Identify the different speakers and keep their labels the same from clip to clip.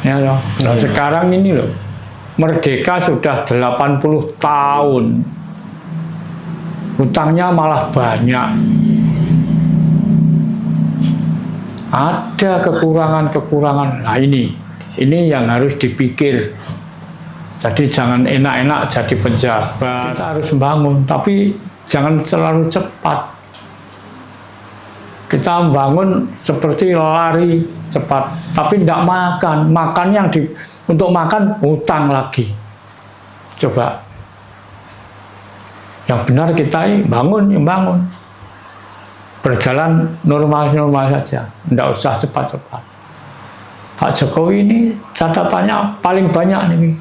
Speaker 1: Ya loh. Nah, sekarang ini loh, merdeka sudah 80 tahun. Hutangnya malah banyak. Ada kekurangan-kekurangan. Nah ini yang harus dipikir. Jadi jangan enak-enak jadi pejabat. Kita harus membangun, tapi jangan terlalu cepat. Kita membangun seperti lari cepat, tapi tidak makan. Makan yang untuk makan hutang lagi. Coba. Yang benar kita bangun. Berjalan normal-normal saja, tidak usah cepat-cepat. Pak Jokowi ini catatannya paling banyak nih,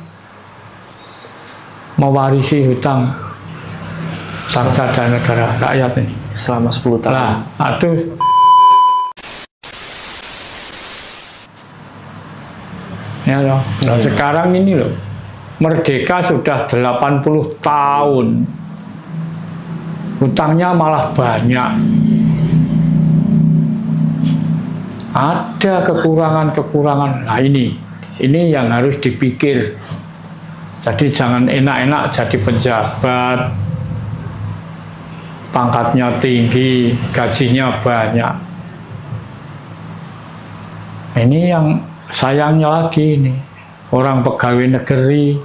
Speaker 1: mewarisi hutang bangsa dan negara rakyat ini
Speaker 2: selama 10 tahun.
Speaker 1: Nah, aduh. Ya loh. Nah, sekarang ini loh, merdeka sudah 80 tahun. Hutangnya malah banyak. Ada kekurangan-kekurangan. Nah ini yang harus dipikir. Jadi jangan enak-enak jadi pejabat, pangkatnya tinggi, gajinya banyak. Ini yang sayangnya lagi ini, orang pegawai negeri,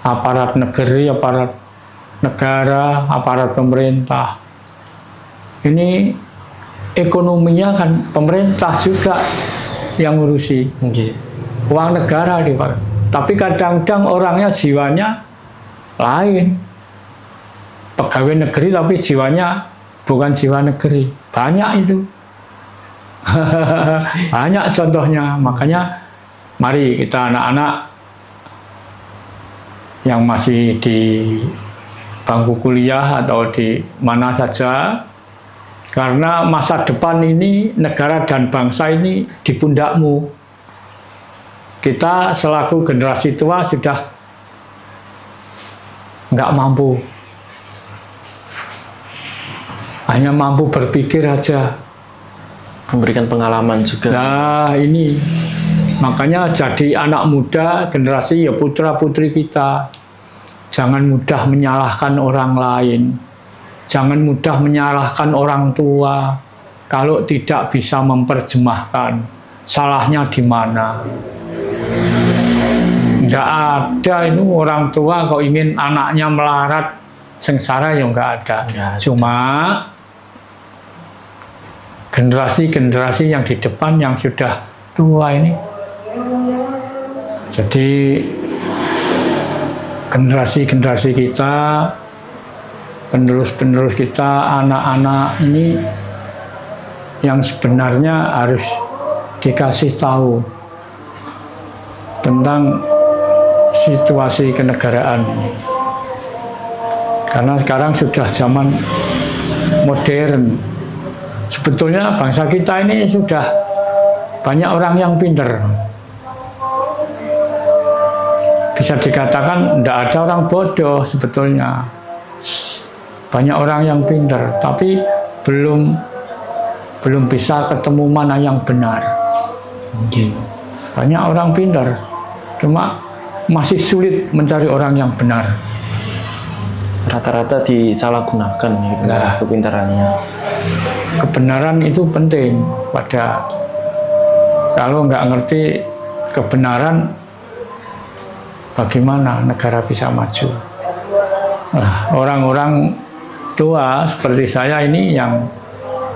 Speaker 1: aparat negeri, aparat negara, aparat pemerintah. Ini ekonominya kan pemerintah juga yang ngurusi. Uang negara dipakai. Tapi kadang-kadang orangnya jiwanya lain. Pegawai negeri tapi jiwanya bukan jiwa negeri. Banyak itu. Banyak contohnya. Makanya mari kita anak-anak yang masih di bangku kuliah atau di mana saja, karena masa depan ini negara dan bangsa ini di pundakmu. Kita selaku generasi tua sudah nggak mampu, hanya mampu berpikir aja,
Speaker 2: memberikan pengalaman juga.
Speaker 1: Nah ini makanya jadi anak muda generasi ya putra putri kita, jangan mudah menyalahkan orang lain. Jangan mudah menyalahkan orang tua kalau tidak bisa memperjemahkan salahnya di mana. Tidak ada itu orang tua kalau ingin anaknya melarat sengsara ya nggak ada. Cuma generasi-generasi yang di depan yang sudah tua ini. Jadi generasi-generasi kita, penerus-penerus kita, anak-anak ini yang sebenarnya harus dikasih tahu tentang situasi kenegaraan ini. Karena sekarang sudah zaman modern. Sebetulnya bangsa kita ini sudah banyak orang yang pintar. Bisa dikatakan tidak ada orang bodoh sebetulnya. Banyak orang yang pintar, tapi belum bisa ketemu mana yang benar. Banyak orang pintar, cuma masih sulit mencari orang yang benar.
Speaker 2: Rata-rata disalahgunakan kepintarannya.
Speaker 1: Kebenaran itu penting. Kalau nggak ngerti kebenaran, bagaimana negara bisa maju? Nah, orang-orang tua seperti saya ini yang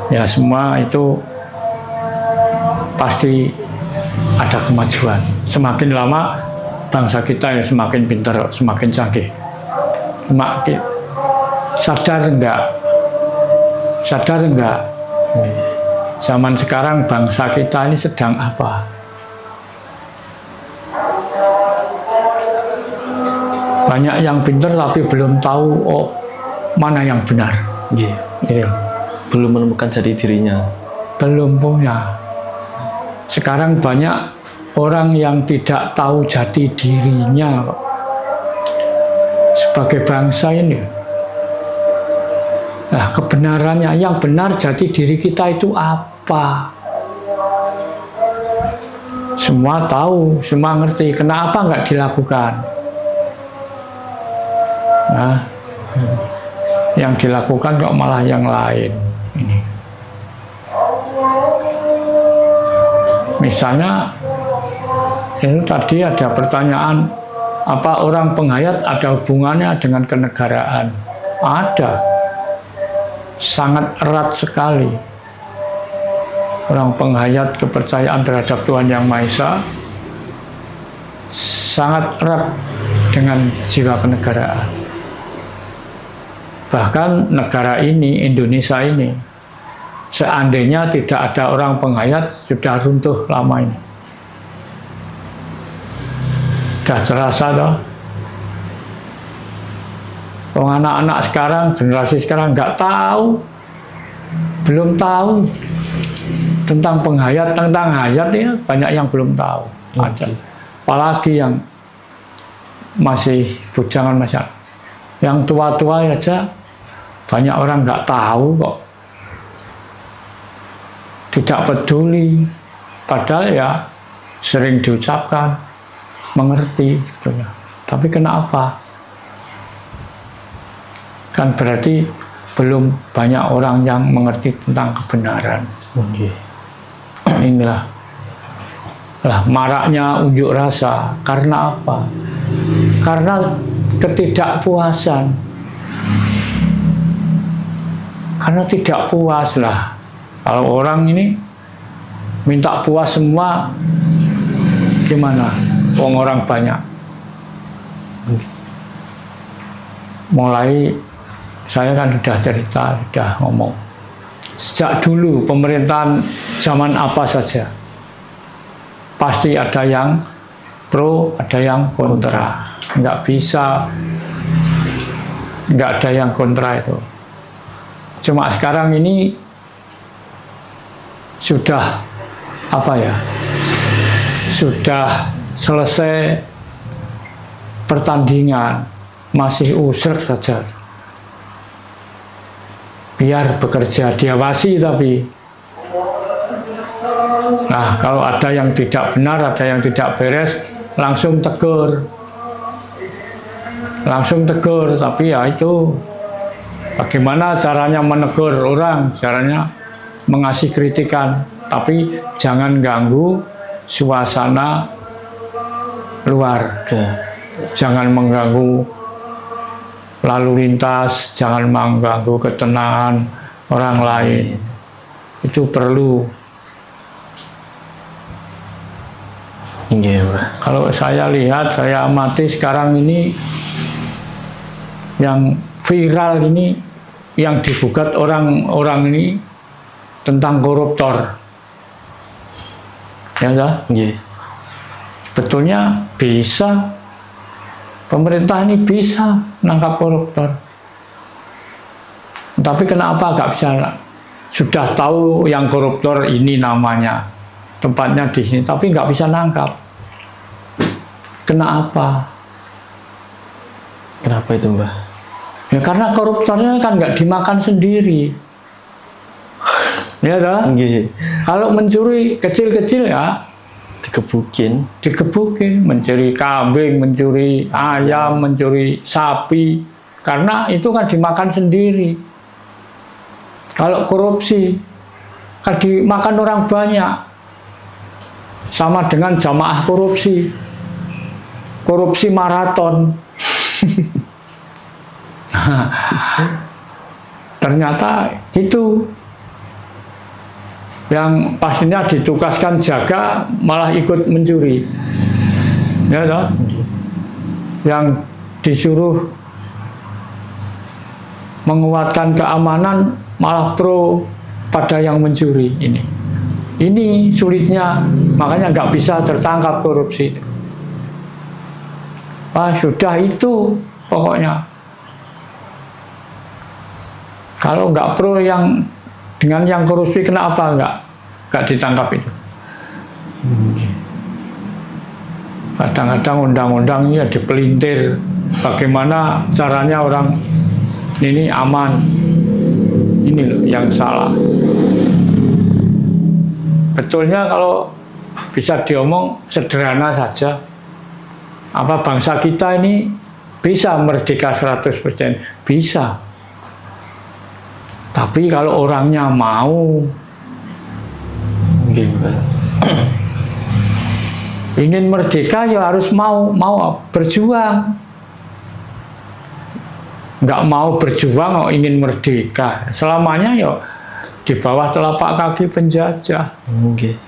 Speaker 1: ya semua itu pasti ada kemajuan. Semakin lama bangsa kita ya semakin pintar, semakin canggih. Sadar enggak? Zaman sekarang bangsa kita ini sedang apa? Banyak yang pintar tapi belum tahu mana yang benar. Gitu.
Speaker 2: Belum menemukan jati dirinya.
Speaker 1: Belum punya. Sekarang banyak orang yang tidak tahu jati dirinya sebagai bangsa ini. Nah, kebenarannya, yang benar jati diri kita itu apa? Semua tahu, semua ngerti. Kenapa nggak dilakukan? Nah, yang dilakukan kok malah yang lain. Ini. Misalnya, itu tadi ada pertanyaan, apa orang penghayat ada hubungannya dengan kenegaraan? Ada, sangat erat sekali. Orang penghayat kepercayaan terhadap Tuhan Yang Maha Esa sangat erat dengan jiwa kenegaraan. Bahkan negara ini, Indonesia ini, seandainya tidak ada orang penghayat, sudah runtuh lama ini. Sudah terasa toh. Anak-anak sekarang, generasi sekarang nggak tahu, belum tahu tentang penghayat, tentang hayat ya banyak yang belum tahu. Aja. Apalagi yang masih bujangan masyarakat, yang tua-tua aja banyak orang nggak tahu kok, tidak peduli, padahal ya sering diucapkan, mengerti, gitu ya. Tapi kenapa? Kan berarti belum banyak orang yang mengerti tentang kebenaran. Inilah maraknya unjuk rasa. Karena apa? Karena ketidakpuasan. Karena tidak puas lah. Kalau orang ini minta puas semua, gimana? Wong orang banyak. Mulai saya kan sudah cerita, sudah ngomong. Sejak dulu pemerintahan zaman apa saja, pasti ada yang pro, ada yang kontra. Nggak bisa, nggak ada yang kontra itu. Cuma sekarang ini sudah apa ya? Sudah selesai pertandingan, masih usrek saja. Biar bekerja, diawasi tapi. Nah, kalau ada yang tidak benar, ada yang tidak beres, langsung tegur. Langsung tegur, tapi ya itu bagaimana caranya menegur orang, caranya mengasih kritikan, tapi jangan ganggu suasana luar. Jangan mengganggu lalu lintas, jangan mengganggu ketenangan orang lain. Itu perlu. Kalau saya lihat, saya amati sekarang ini yang viral ini, yang digugat orang-orang ini tentang koruptor. Ya, sebetulnya bisa. Pemerintah ini bisa menangkap koruptor. Tapi kenapa nggak bisa? Sudah tahu yang koruptor ini namanya, tempatnya di sini, tapi nggak bisa nangkap. Kenapa?
Speaker 2: Kenapa itu, Mbah?
Speaker 1: Ya karena koruptornya kan nggak dimakan sendiri. Ya kan? Kalau mencuri kecil-kecil ya digebukin, mencuri kambing, mencuri ayam, mencuri sapi, karena itu kan dimakan sendiri. Kalau korupsi kan dimakan orang banyak, sama dengan jamaah korupsi maraton. Ternyata itu yang pastinya ditugaskan jaga malah ikut mencuri, ya toh? Yang disuruh menguatkan keamanan malah pro pada yang mencuri ini. Ini sulitnya, makanya nggak bisa tertangkap korupsi. Sudah itu pokoknya. Kalau nggak pro yang dengan yang korupsi, kenapa nggak ditangkap itu? Kadang-kadang undang-undang ini dipelintir. Bagaimana caranya orang ini aman? Ini loh yang salah. Betulnya kalau bisa diomong sederhana saja. Apa bangsa kita ini bisa merdeka 100%? Bisa. Tapi kalau orangnya mau, ingin merdeka ya harus mau berjuang. Nggak mau berjuang, ingin merdeka, selamanya ya di bawah telapak kaki penjajah.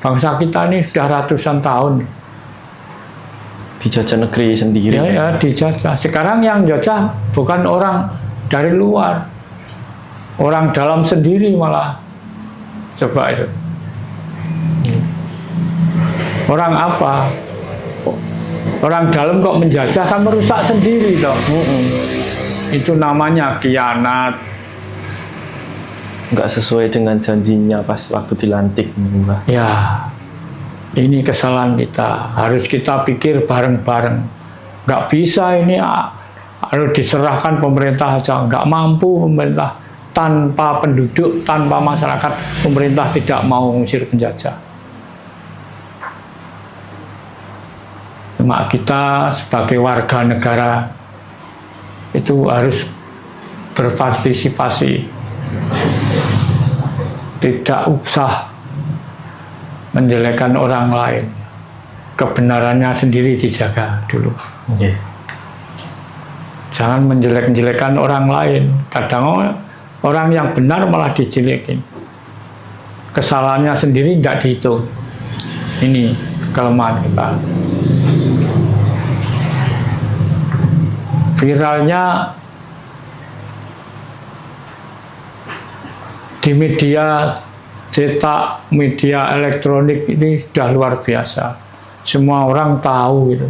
Speaker 1: Bangsa kita ini sudah ratusan tahun
Speaker 2: dijajah negeri sendiri.
Speaker 1: Ya, dijajah. Sekarang yang jajah bukan orang dari luar, orang dalam sendiri malah. Coba itu. Orang apa? Orang dalam kok menjajah, kan merusak sendiri toh. Itu namanya khianat.
Speaker 2: Nggak sesuai dengan janjinya pas waktu dilantik, Mbah.
Speaker 1: Ya, ini kesalahan kita. Harus kita pikir bareng-bareng. Nggak bisa ini harus diserahkan pemerintah aja. Nggak mampu pemerintah. Tanpa penduduk, tanpa masyarakat, pemerintah tidak mau mengusir penjajah. Cuma kita sebagai warga negara itu harus berpartisipasi, tidak usah menjelekkan orang lain, kebenarannya sendiri dijaga dulu. Jangan menjelek-jelekan orang lain. Kadang orang yang benar malah dijelekin, kesalahannya sendiri tidak dihitung. Ini kelemahan kita. Viralnya di media cetak, media elektronik ini sudah luar biasa. Semua orang tahu itu.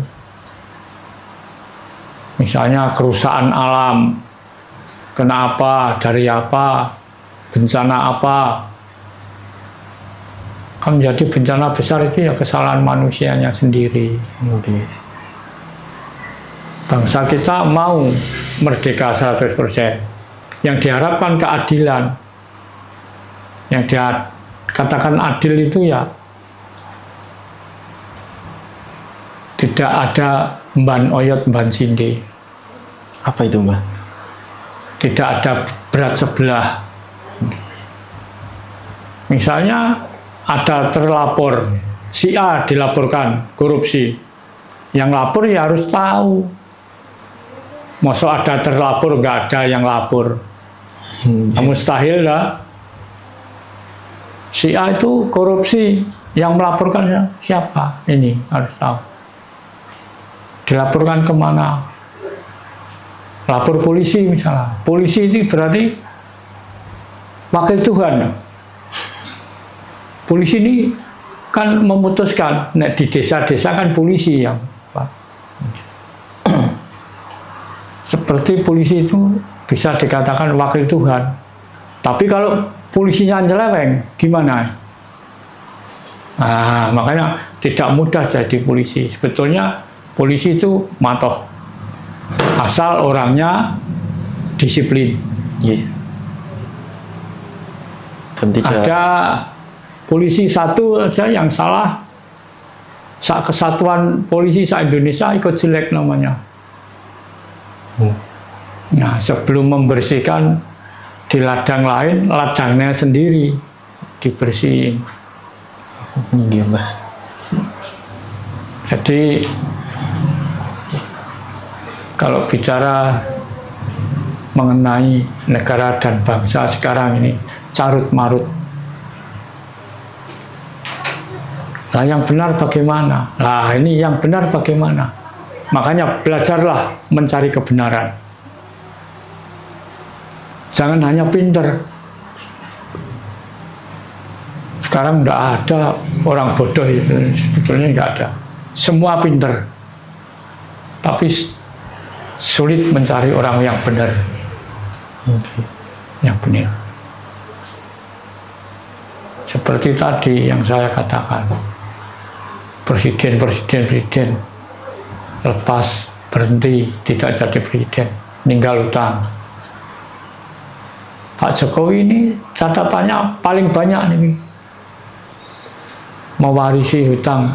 Speaker 1: Misalnya kerusakan alam, kenapa, dari apa, bencana apa. Kan jadi bencana besar itu ya kesalahan manusianya sendiri. Bangsa kita mau merdeka 100%. Yang diharapkan keadilan. Yang dia katakan adil itu ya tidak ada mban oyot mban sindi.
Speaker 2: Apa itu, Mbah?
Speaker 1: Tidak ada berat sebelah. Misalnya ada terlapor, si A dilaporkan korupsi. Yang lapor ya harus tahu. Masa ada terlapor, nggak ada yang lapor. Mustahil lah. Si A itu korupsi, yang melaporkan siapa? Ini harus tahu. Dilaporkan kemana? Lapor polisi misalnya. Polisi itu berarti wakil Tuhan. Polisi ini kan memutuskan. Nah, di desa-desa kan polisi yang seperti polisi itu bisa dikatakan wakil Tuhan. Tapi kalau polisinya nyeleweng, gimana? Nah, makanya tidak mudah jadi polisi. Sebetulnya polisi itu matoh. Asal orangnya disiplin. Ada polisi satu aja yang salah, kesatuan polisi se-Indonesia ikut jelek namanya. Nah, sebelum membersihkan di ladang lain, ladangnya sendiri dibersihin. Jadi kalau bicara mengenai negara dan bangsa sekarang ini carut marut. Nah, yang benar bagaimana? Nah, ini yang benar bagaimana? Makanya belajarlah mencari kebenaran. Jangan hanya pinter. Sekarang tidak ada orang bodoh itu, sebetulnya tidak ada. Semua pinter. Tapi sulit mencari orang yang benar. Yang benar. Seperti tadi yang saya katakan. Presiden lepas, berhenti, tidak jadi presiden, ninggal utang. Pak Jokowi ini catatannya paling banyak ini. mewarisi hutang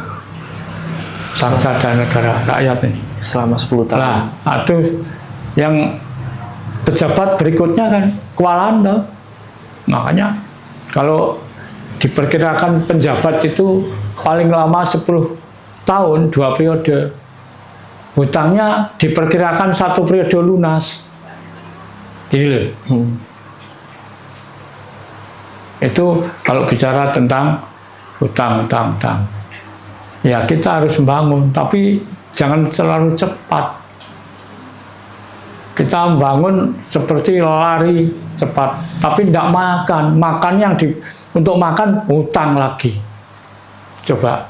Speaker 1: bangsa dan negara rakyat ini.
Speaker 2: Selama 10 tahun.
Speaker 1: Nah, itu yang pejabat berikutnya kan kewalahan toh. Makanya kalau diperkirakan penjabat itu paling lama 10 tahun, 2 periode. Hutangnya diperkirakan 1 periode lunas. Gini loh. Itu kalau bicara tentang hutang. Ya kita harus membangun, tapi jangan terlalu cepat. Kita membangun seperti lari cepat, tapi tidak makan. Makan yang untuk makan hutang lagi. Coba.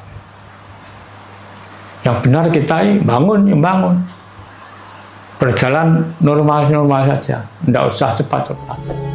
Speaker 1: Yang benar kita bangun. Berjalan normal saja, tidak usah cepat-cepat.